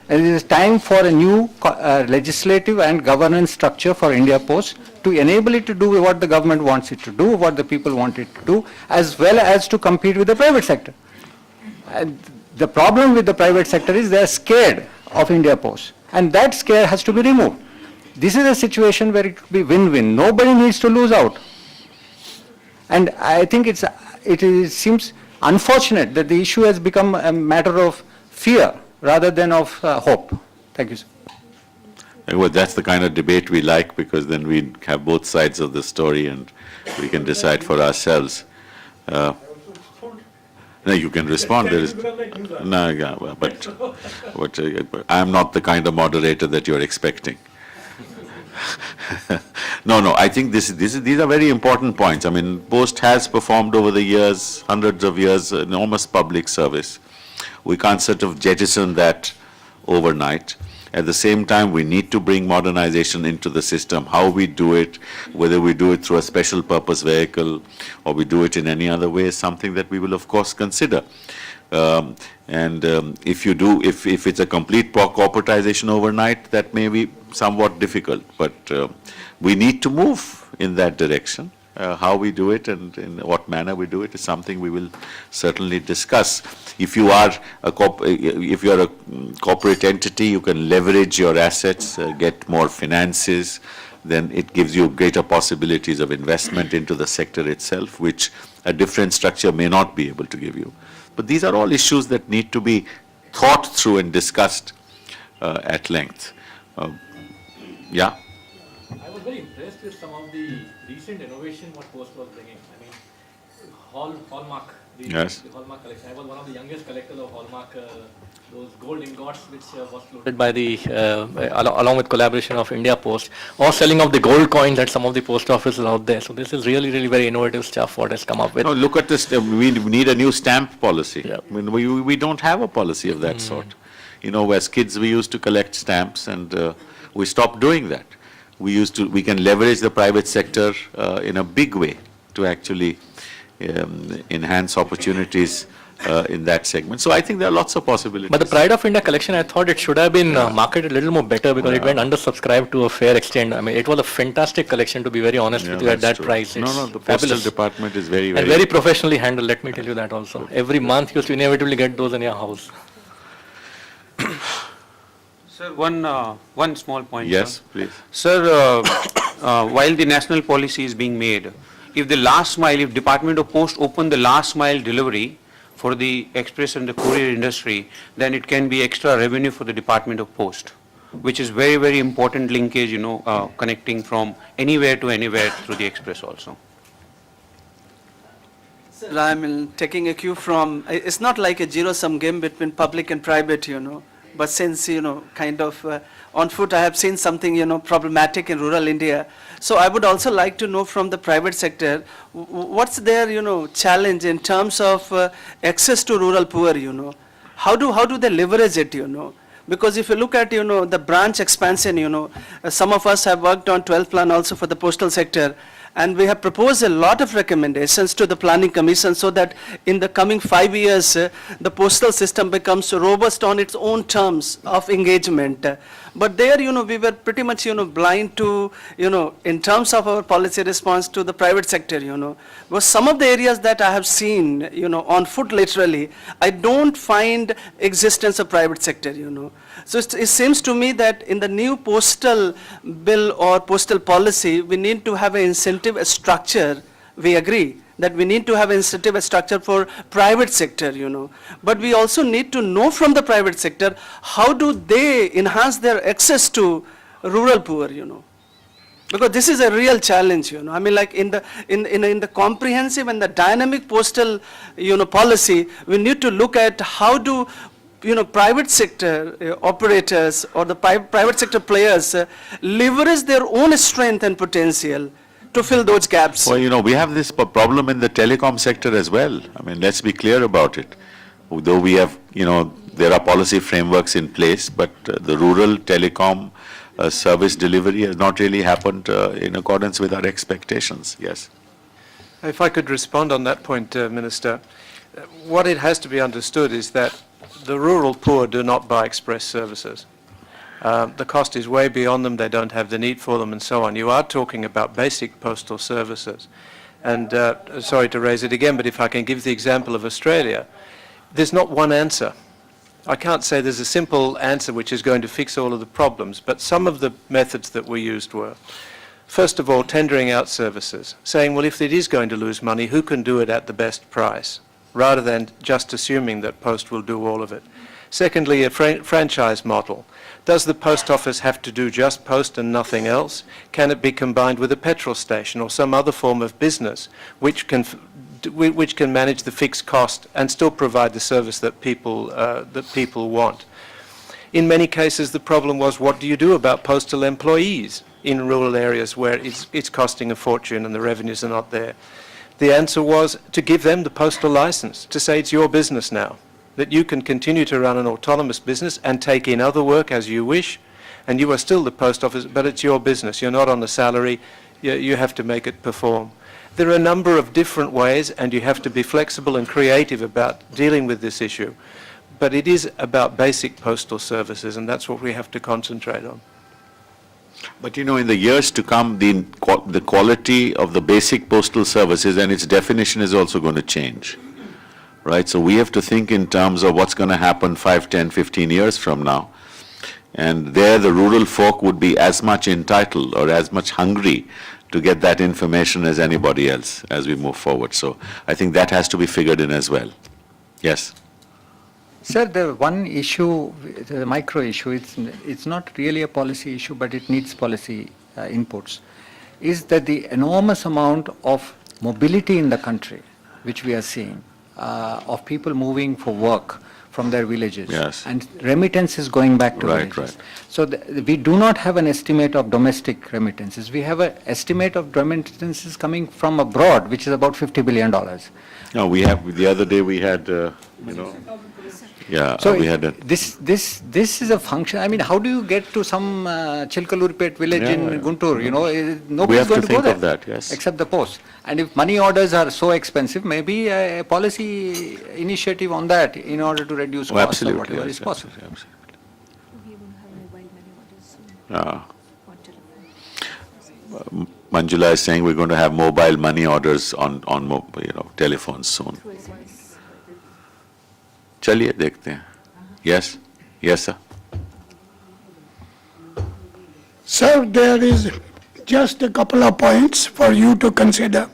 And it is time for a new legislative and governance structure for India Post to enable it to do what the government wants it to do, what the people want it to do, as well as to compete with the private sector. And the problem with the private sector is they are scared of India Post, and that scare has to be removed. This is a situation where it could be win-win. Nobody needs to lose out. And I think it seems unfortunate that the issue has become a matter of fear rather than of hope. Thank you, sir. Well, that's the kind of debate we like, because then we have both sides of the story and we can decide for ourselves. No, you can respond. There is no, yeah, but I'm not the kind of moderator that you're expecting. No, I think these are very important points. I mean, Post has performed over the years, hundreds of years, enormous public service. We can't sort of jettison that overnight. At the same time, we need to bring modernization into the system. How we do it, whether we do it through a special purpose vehicle or we do it in any other way, is something that we will, of course, consider. If it's a complete corporatization overnight, that may be somewhat difficult. But we need to move in that direction. How we do it and in what manner we do it is something we will certainly discuss. If you are a corporate entity, you can leverage your assets, get more finances, then it gives you greater possibilities of investment into the sector itself, which a different structure may not be able to give you. But these are all issues that need to be thought through and discussed at length. Yeah? I was very impressed with some of the recent innovation what Post was bringing. I mean, Hallmark, the Hallmark collection. I was one of the youngest collectors of Hallmark, those gold ingots which was floated by the, along with collaboration of India Post, or selling of the gold coins at some of the post offices out there. So this is really, really very innovative stuff what has come up with. No, look at this, we need a new stamp policy. Yeah. I mean, we don't have a policy of that sort. You know, as kids we used to collect stamps and we stopped doing that. We can leverage the private sector in a big way to actually enhance opportunities in that segment. So I think there are lots of possibilities. But the Pride of India collection, I thought it should have been marketed a little more better because it went undersubscribed to a fair extent. I mean, it was a fantastic collection, to be very honest with you, at that price. It's the postal department is very, and very professionally handled, let me tell you that also. Every month you used to inevitably get those in your house. Sir, one small point. Yes, sir. please. Sir, while the national policy is being made, if the last mile, if Department of Post open the last mile delivery for the express and the courier industry, then it can be extra revenue for the Department of Post, which is very, very important linkage, you know, connecting from anywhere to anywhere through the express also. Sir, I'm taking a cue from, it's not like a zero-sum game between public and private, you know. But since, you know, kind of on foot, I have seen something, you know, problematic in rural India. So I would also like to know from the private sector, what's their, you know, challenge in terms of access to rural poor, you know? How do they leverage it, you know? Because if you look at, you know, the branch expansion, you know, some of us have worked on 12th plan also for the postal sector. And we have proposed a lot of recommendations to the Planning Commission so that in the coming 5 years, the postal system becomes robust on its own terms of engagement. But there, you know, we were pretty much, you know, blind to, you know, in terms of our policy response to the private sector, you know. But some of the areas that I have seen, you know, on foot literally, I don't find existence of private sector, you know. So it seems to me that in the new postal bill or postal policy, we need to have an incentive structure. We agree that we need to have an incentive structure for private sector, you know. But we also need to know from the private sector, how do they enhance their access to rural poor, you know. Because this is a real challenge, you know. I mean, like in the comprehensive and the dynamic postal, you know, policy, we need to look at how do, you know, private sector operators or the private sector players leverage their own strength and potential to fill those gaps. Well, you know, we have this problem in the telecom sector as well. I mean, let's be clear about it. Though we have, you know, there are policy frameworks in place, but the rural telecom service delivery has not really happened in accordance with our expectations. Yes. If I could respond on that point, Minister, what it has to be understood is that the rural poor do not buy express services. The cost is way beyond them, they don't have the need for them and so on. You are talking about basic postal services. And sorry to raise it again, but if I can give the example of Australia, there's not one answer. I can't say there's a simple answer which is going to fix all of the problems, but some of the methods that we used were, first of all, tendering out services, saying, well, if it is going to lose money, who can do it at the best price, rather than just assuming that Post will do all of it. Secondly, a franchise model. Does the post office have to do just post and nothing else? Can it be combined with a petrol station or some other form of business which can manage the fixed cost and still provide the service that people want? In many cases, the problem was, what do you do about postal employees in rural areas where it's costing a fortune and the revenues are not there? The answer was to give them the postal license, to say it's your business now, that you can continue to run an autonomous business and take in other work as you wish, and you are still the post office, but it's your business. You're not on a salary. You have to make it perform. There are a number of different ways, and you have to be flexible and creative about dealing with this issue. But it is about basic postal services, and that's what we have to concentrate on. But you know, in the years to come, the quality of the basic postal services and its definition is also going to change, right? So we have to think in terms of what's going to happen 5, 10, 15 years from now. And there the rural folk would be as much entitled or as much hungry to get that information as anybody else as we move forward. So I think that has to be figured in as well. Yes? Sir, the one issue, the micro issue, it's not really a policy issue, but it needs policy inputs, is that the enormous amount of mobility in the country, which we are seeing, of people moving for work from their villages. Yes. And remittances going back to Right, villages. right. So we do not have an estimate of domestic remittances. We have an estimate of remittances coming from abroad, which is about $50 billion. No, we have, the other day we had, yeah, So we had a, this is a function. I mean, how do you get to some Chilkalurpet village Yeah, in yeah. Guntur? You know, we nobody's have going to to go think there of that, yes. except the post. And if money orders are so expensive, maybe a policy initiative on that in order to reduce Oh, costs or absolutely, whatever yes, is possible. absolutely. We won't have mobile money orders soon. On telephone. Manjula is saying we're going to have mobile money orders on telephones soon. Through SMS. चलिए देखते हैं. Yes? Yes, sir. Sir, there is just a couple of points for you to consider.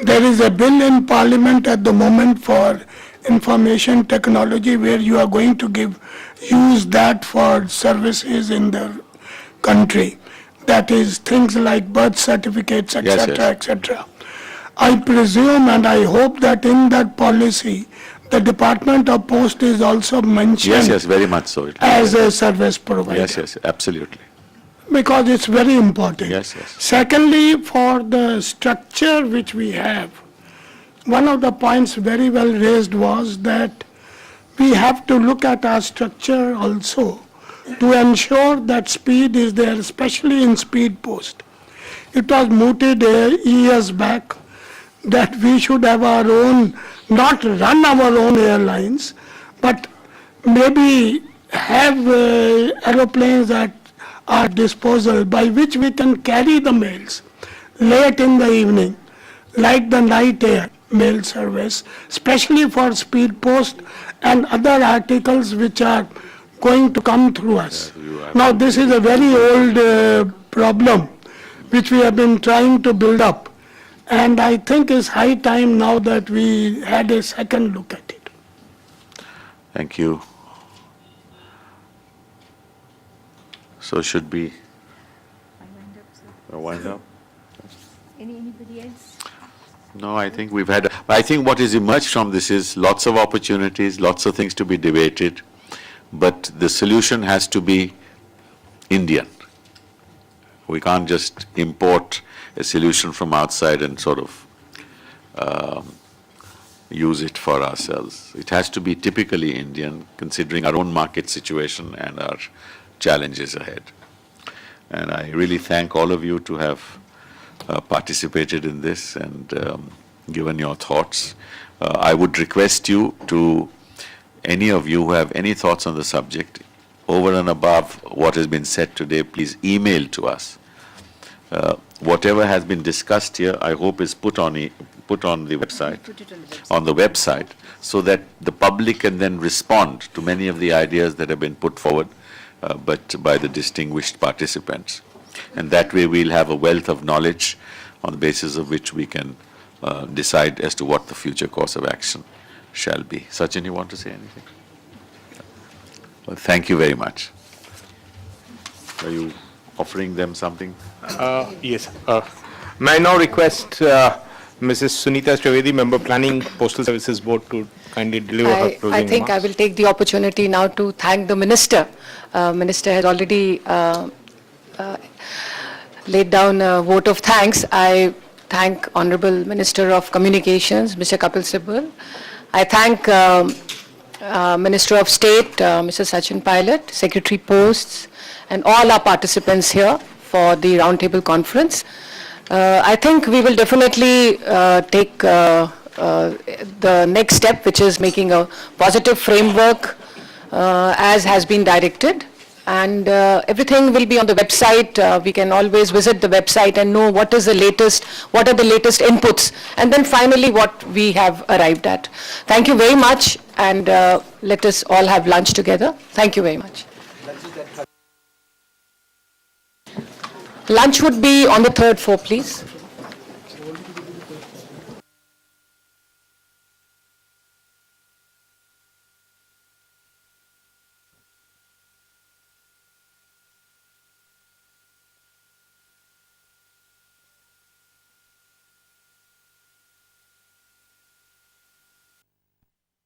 There is a bill in Parliament at the moment for information technology where you are going to use that for services in the country. That is things like birth certificates, Yes, etc., yes. etc. I presume and I hope that in that policy, the Department of Post is also mentioned Yes, yes, very much so. as a service provider. Yes, yes, absolutely. Because it's very important. Yes, yes. Secondly, for the structure which we have, one of the points very well raised was that we have to look at our structure also to ensure that speed is there, especially in speed post. It was mooted years back that we should have our own, not run our own airlines, but maybe have aeroplanes at our disposal by which we can carry the mails late in the evening, like the night air mail service, especially for speed post and other articles which are going to come through us. Now, this is a very old problem which we have been trying to build up. And I think it's high time now that we had a second look at it. Thank you. So should we I wind up, sir. wind up? Anybody else? No, I think we've had, I think what is emerged from this is lots of opportunities, lots of things to be debated, but the solution has to be Indian. We can't just import a solution from outside and sort of use it for ourselves. It has to be typically Indian, considering our own market situation and our challenges ahead. And I really thank all of you to have participated in this and given your thoughts. I would request you to any of you who have any thoughts on the subject, over and above what has been said today, please email to us. Whatever has been discussed here, I hope is put on the website, on the website, so that the public can then respond to many of the ideas that have been put forward, but by the distinguished participants. And that way we'll have a wealth of knowledge on the basis of which we can decide as to what the future course of action shall be. Sachin, you want to say anything? Well, thank you very much. Are you offering them something? Yes. May I now request Mrs. Sunita Trivedi, Member Planning Postal Services Board, to kindly deliver her closing I think I remarks. will take the opportunity now to thank the Minister. Minister has already laid down a vote of thanks. I thank Honorable Minister of Communications, Mr. Kapil Sibal. I thank Minister of State, Mr. Sachin Pilot, Secretary Posts, and all our participants here for the roundtable conference. I think we will definitely take the next step, which is making a positive framework as has been directed. And everything will be on the website. We can always visit the website and know what is the latest, what are the latest inputs, and then finally what we have arrived at. Thank you very much, and let us all have lunch together. Thank you very much. Lunch would be on the third floor, please.